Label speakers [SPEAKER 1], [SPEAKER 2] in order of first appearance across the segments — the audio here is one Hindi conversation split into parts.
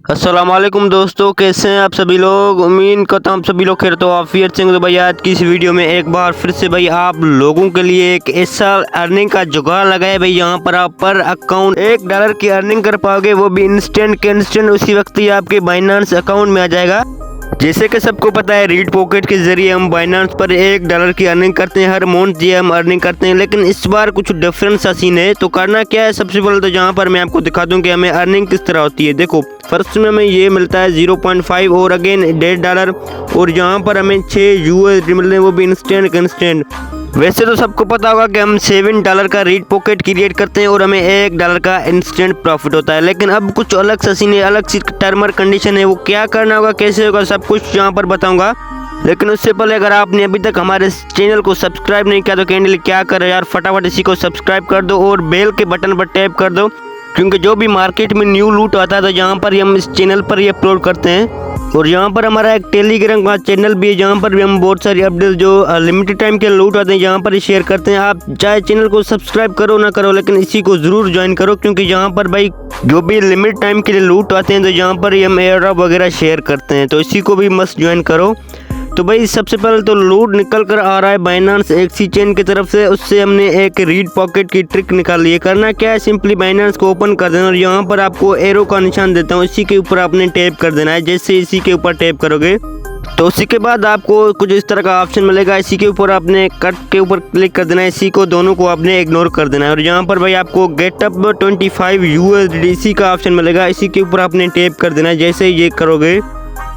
[SPEAKER 1] अस्सलाम वालेकुम दोस्तों, कैसे हैं आप सभी लोग। उम्मीद करता हूँ आप सभी लोग खैर तो आफियत से। तो भाई आज की इस वीडियो में एक बार फिर से भाई आप लोगों के लिए एक ऐसा अर्निंग का जुगाड़ लगाए भाई, यहाँ पर आप पर अकाउंट $1 की अर्निंग कर पाओगे, वो भी इंस्टेंट के इंस्टेंट उसी वक्त ही आपके बाइनांस अकाउंट में आ जाएगा। जैसे कि सबको पता है रीड पॉकेट के जरिए हम बाइनांस पर $1 की अर्निंग करते हैं, हर मंथ ये हम अर्निंग करते हैं। लेकिन इस बार कुछ डिफरेंस सा सीन है। तो करना क्या है, सबसे पहले तो यहाँ पर मैं आपको दिखा दूं कि हमें अर्निंग किस तरह होती है। देखो फर्स्ट में हमें ये मिलता है 0.5 और अगेन $1 और यहाँ पर हमें 6 USD मिलते हैं, वो भी इंस्टेंट। वैसे तो सबको पता होगा कि हम $7 का रीड पॉकेट क्रिएट करते हैं और हमें $1 का इंस्टेंट प्रॉफिट होता है। लेकिन अब कुछ अलग सा सीन है, अलग सी टर्म और कंडीशन है। वो क्या करना होगा, कैसे होगा, सब कुछ यहाँ पर बताऊंगा। लेकिन उससे पहले अगर आपने अभी तक हमारे चैनल को सब्सक्राइब नहीं किया तो कैंडली क्या करें यार, फटाफट इसी को सब्सक्राइब कर दो और बेल के बटन पर टैप कर दो, क्योंकि जो भी मार्केट में न्यू लूट आता है तो यहाँ पर हम इस चैनल पर ही अपलोड करते हैं। और यहाँ पर हमारा एक टेलीग्राम का चैनल भी है, जहाँ पर भी हम बहुत सारी अपडेट जो लिमिटेड टाइम के लूट आते हैं यहाँ पर ही शेयर करते हैं। आप चाहे चैनल को सब्सक्राइब करो ना करो, लेकिन इसी को ज़रूर ज्वाइन करो, क्योंकि यहाँ पर भाई जो भी लिमिटेड टाइम के लिए लूट आते हैं तो यहाँ पर ही हम एयर ड्रॉप वगैरह शेयर करते हैं, तो इसी को भी मस्त ज्वाइन करो। तो भाई सबसे पहले तो लूट निकल कर आ रहा है बाइनांस एक्सचेंज की तरफ से, उससे हमने एक रीड पॉकेट की ट्रिक निकाली है। करना क्या है, सिंपली बाइनांस को ओपन कर देना और यहाँ पर आपको एरो का निशान देता हूँ, इसी के ऊपर आपने टैप कर देना है। जैसे इसी के ऊपर टैप करोगे तो उसी के बाद आपको कुछ इस तरह का ऑप्शन मिलेगा, इसी के ऊपर आपने कट के ऊपर क्लिक कर देना है, इसी को दोनों को आपने इग्नोर कर देना है। और यहाँ पर भाई आपको गेट अप 25 USDC का ऑप्शन मिलेगा, इसी के ऊपर आपने टैप कर देना है। जैसे ये करोगे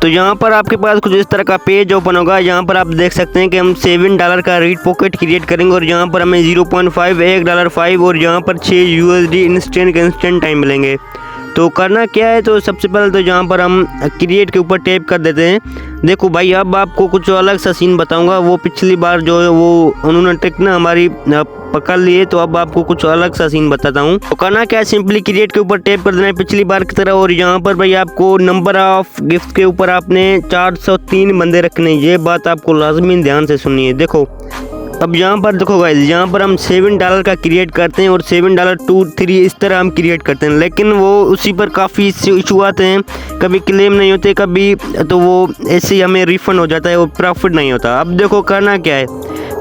[SPEAKER 1] तो यहाँ पर आपके पास कुछ इस तरह का पेज ओपन होगा। यहाँ पर आप देख सकते हैं कि हम $7 का रीड पॉकेट क्रिएट करेंगे और यहाँ पर हमें 0.5 $1 5 और यहाँ पर 6 USD इंस्टेंट टाइम मिलेंगे। तो करना क्या है, तो सबसे पहले तो यहाँ पर हम क्रिएट के ऊपर टैप कर देते हैं। देखो भाई अब आपको कुछ अलग सा सीन बताऊंगा, वो पिछली बार जो है वो उन्होंने ट्रिक ना हमारी पकड़ लिए, तो अब आपको कुछ अलग सा सीन बताता हूँ। तो करना क्या है, सिंपली क्रिएट के ऊपर टैप कर देना है पिछली बार की तरह। और यहाँ पर भाई आपको नंबर ऑफ गिफ्ट के ऊपर आपने 403 बंदे रखने, ये बात आपको लाजमी ध्यान से सुनिए। देखो अब यहाँ पर देखो गाइस, यहाँ पर हम $7 का क्रिएट करते हैं और $7 2 3 इस तरह हम क्रिएट करते हैं, लेकिन वो उसी पर काफ़ी इशू आते हैं, कभी क्लेम नहीं होते, कभी तो वो ऐसे ही हमें रिफंड हो जाता है और प्रॉफिट नहीं होता। अब देखो करना क्या है,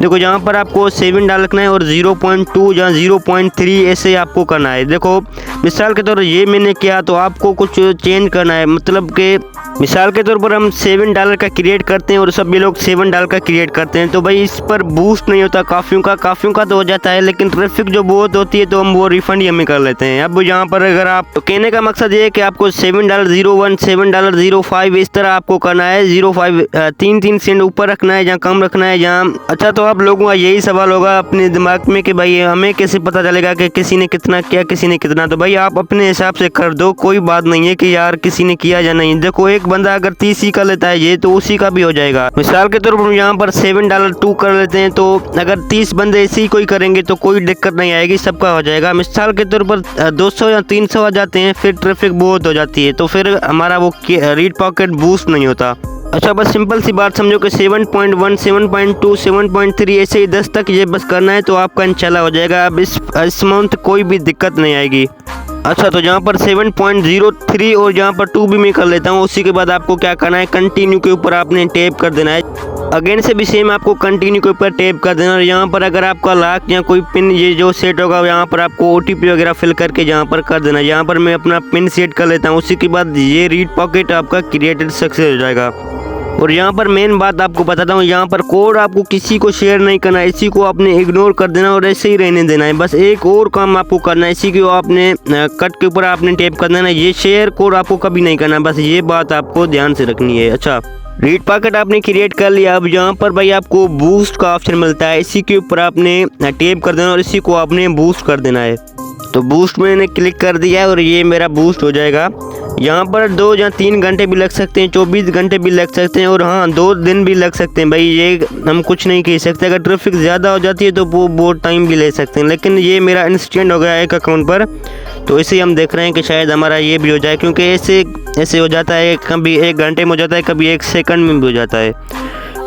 [SPEAKER 1] देखो यहाँ पर आपको $7 रखना है और 0.2 या 0.3 ऐसे आपको करना है। देखो मिसाल के तौर पर ये मैंने किया, तो आपको कुछ चेंज करना है, मतलब कि मिसाल के तौर पर हम $7 का क्रिएट करते हैं और सभी लोग $7 का क्रिएट करते हैं, तो भाई इस पर बूस्ट नहीं होता काफ़ियों का तो हो जाता है, लेकिन ट्रैफिक जो बहुत होती है तो हम वो रिफंड ही हमें कर लेते हैं। अब यहाँ पर अगर आप, तो कहने का मकसद ये है कि आपको $7.01 $7.05 इस तरह आपको करना है, 0.5 3 सेंट ऊपर रखना है या कम रखना है यहाँ। अच्छा तो आप लोगों का यही सवाल होगा अपने दिमाग में कि भाई हमें कैसे पता चलेगा कि किसी ने कितना किया किसी ने कितना। तो भाई आप अपने हिसाब से कर दो, कोई बात नहीं है कि यार किसी ने किया या नहीं। देखो एक बंदा अगर 30 ही कर लेता है ये, तो उसी का भी हो जाएगा। मिसाल के तौर पर यहाँ पर $7.2 कर लेते हैं, तो अगर 30 बंदे ऐसे ही कोई करेंगे तो कोई दिक्कत नहीं आएगी, सबका हो जाएगा। मिसाल के तौर पर 200 या 300 आ जाते हैं, फिर ट्रैफिक बहुत हो जाती है, तो फिर हमारा वो रीड पॉकेट बूस्ट नहीं होता। अच्छा बस सिंपल सी बात समझो कि 7.1 7.2 7.3 ऐसे ही 10 तक ये बस करना है, तो आपका इंशाल्लाह हो जाएगा। अब इस मंथ कोई भी दिक्कत नहीं आएगी। अच्छा तो यहाँ पर 7.03 और यहाँ पर 2 भी मैं कर लेता हूँ। उसी के बाद आपको क्या करना है, कंटिन्यू के ऊपर आपने टैप कर देना है। अगेन से भी सेम आपको कंटिन्यू के ऊपर टैप कर देना। और यहाँ पर अगर आपका लॉक या कोई पिन ये जो सेट होगा, यहाँ पर आपको OTP वगैरह फिल करके यहाँ पर कर देना। यहाँ पर मैं अपना पिन सेट कर लेता हूँ। उसी के बाद ये रीड पॉकेट आपका क्रिएटेड सक्सेस हो जाएगा। और यहाँ पर मेन बात आपको बताता हूँ, यहाँ पर कोड आपको किसी को शेयर नहीं करना है, इसी को आपने इग्नोर कर देना और ऐसे ही रहने देना है। बस एक और काम आपको करना है, इसी को आपने कट के ऊपर आपने टैप कर देना है। ये शेयर कोड आपको कभी नहीं करना, बस ये बात आपको ध्यान से रखनी है। अच्छा रीड पॉकेट आपने क्रिएट कर लिया। अब यहाँ पर भाई आपको बूस्ट का ऑप्शन मिलता है, इसी के ऊपर आपने टैप कर देना और इसी को आपने बूस्ट कर देना है। तो बूस्ट मैंने क्लिक कर दिया है और ये मेरा बूस्ट हो जाएगा। यहाँ पर 2 या 3 घंटे भी लग सकते हैं, 24 घंटे भी लग सकते हैं और हाँ 2 दिन भी लग सकते हैं। भाई ये हम कुछ नहीं कह सकते, अगर ट्रैफिक ज़्यादा हो जाती है तो वो बहुत टाइम भी ले सकते हैं। लेकिन ये मेरा इंस्टेंट हो गया एक अकाउंट पर, तो इसे हम देख रहे हैं कि शायद हमारा ये भी हो जाए, क्योंकि ऐसे हो जाता है, कभी 1 घंटे में हो जाता है, कभी 1 सेकंड में भी हो जाता है।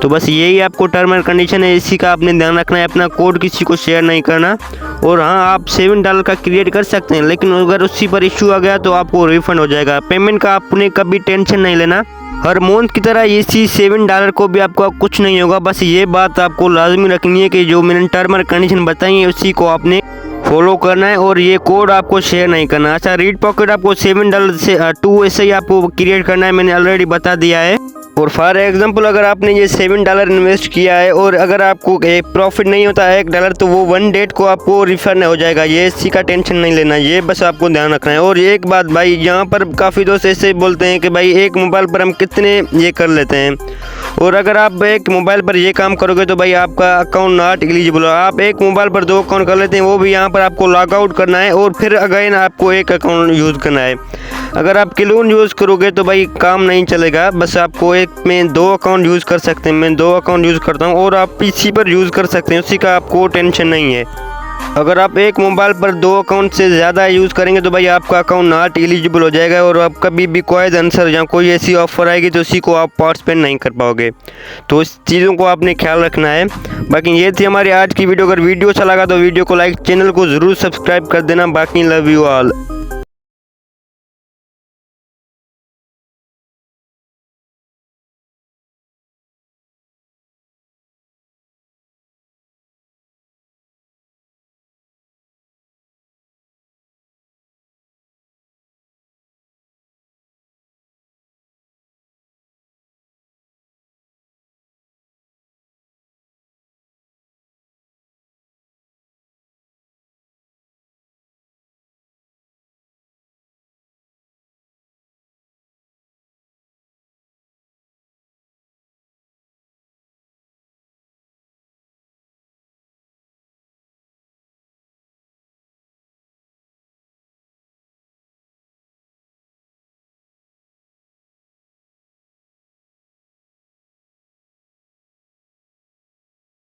[SPEAKER 1] तो बस यही आपको टर्म एंड कंडीशन है, इसी का आपने ध्यान रखना है, अपना कोड किसी को शेयर नहीं करना। और हाँ, आप $7 का क्रिएट कर सकते हैं, लेकिन अगर उसी पर इशू आ गया तो आपको रिफंड हो जाएगा। पेमेंट का आपने कभी टेंशन नहीं लेना, हर मंथ की तरह इसी $7 को भी आपको कुछ नहीं होगा। बस ये बात आपको लाजमी रखनी है कि जो मैंने टर्म एंड कंडीशन बताई है उसी को आपने फॉलो करना है और ये कोड आपको शेयर नहीं करना। अच्छा, रीड पॉकेट आपको $7 से 2 ऐसे ही आपको क्रिएट करना है, मैंने ऑलरेडी बता दिया है। और फॉर एग्जांपल अगर आपने ये $7 इन्वेस्ट किया है और अगर आपको एक प्रॉफिट नहीं होता है $1 तो वो 1 डेट को आपको रिफंड हो जाएगा। ये इसी का टेंशन नहीं लेना, ये बस आपको ध्यान रखना है। और एक बात भाई, यहाँ पर काफ़ी दोस्त ऐसे बोलते हैं कि भाई एक मोबाइल पर हम कितने ये कर लेते हैं, और अगर आप एक मोबाइल पर ये काम करोगे तो भाई आपका अकाउंट नॉट एलिजिबल है। आप एक मोबाइल पर 2 अकाउंट कर लेते हैं, वो भी यहाँ पर आपको लॉग आउट करना है और फिर अगेन आपको एक अकाउंट यूज़ करना है। अगर आप क्लोन यूज़ करोगे तो भाई काम नहीं चलेगा। बस आपको एक में 2 अकाउंट यूज़ कर सकते हैं, मैं 2 अकाउंट यूज़ करता हूँ और आप पीसी पर यूज़ कर सकते हैं, उसी का आपको टेंशन नहीं है। अगर आप एक मोबाइल पर 2 अकाउंट से ज़्यादा यूज़ करेंगे तो भाई आपका अकाउंट नॉट एलिजिबल हो जाएगा और आप कभी भी क्वाइज आंसर या कोई ऐसी ऑफर आएगी तो उसी को आप पार्टिसिपेट नहीं कर पाओगे। तो इस चीज़ों को आपने ख्याल रखना है। बाकी ये थी हमारी आज की वीडियो। अगर वीडियो अच्छा लगा तो वीडियो को लाइक, चैनल को ज़रूर सब्सक्राइब कर देना। बाकी लव यू ऑल।